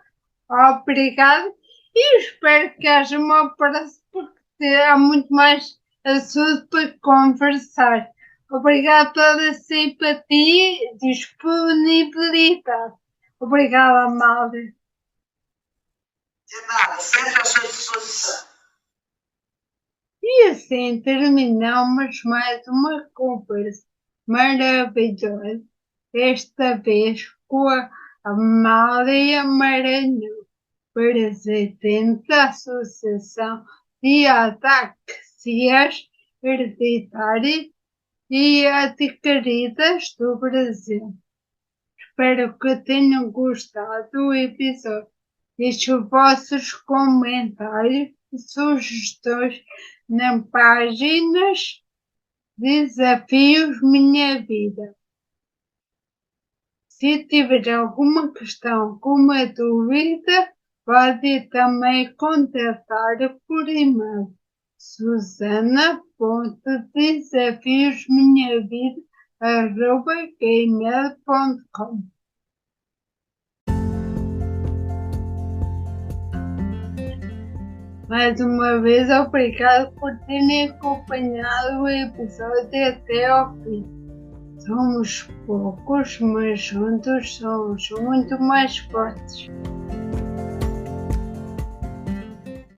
Obrigado. E espero que haja uma próxima, porque há muito mais assunto para conversar. Obrigado pela simpatia e disponibilidade. Obrigada, Amália. De nada, sempre à sua disposição. E assim terminamos mais uma conversa maravilhosa, desta vez com a Amália Maranhão, presidente da Associação de Ataxias Hereditárias e Adquiridas do Brasil. Espero que tenham gostado do episódio. Deixe os vossos comentários e sugestões nas páginas Desafios Minha Vida. Se tiver alguma questão, alguma dúvida, pode também contactar por e-mail susana.desafiosminhavida@gmail.com. Mais uma vez, obrigado por terem acompanhado o episódio até ao fim. Somos poucos, mas juntos somos muito mais fortes.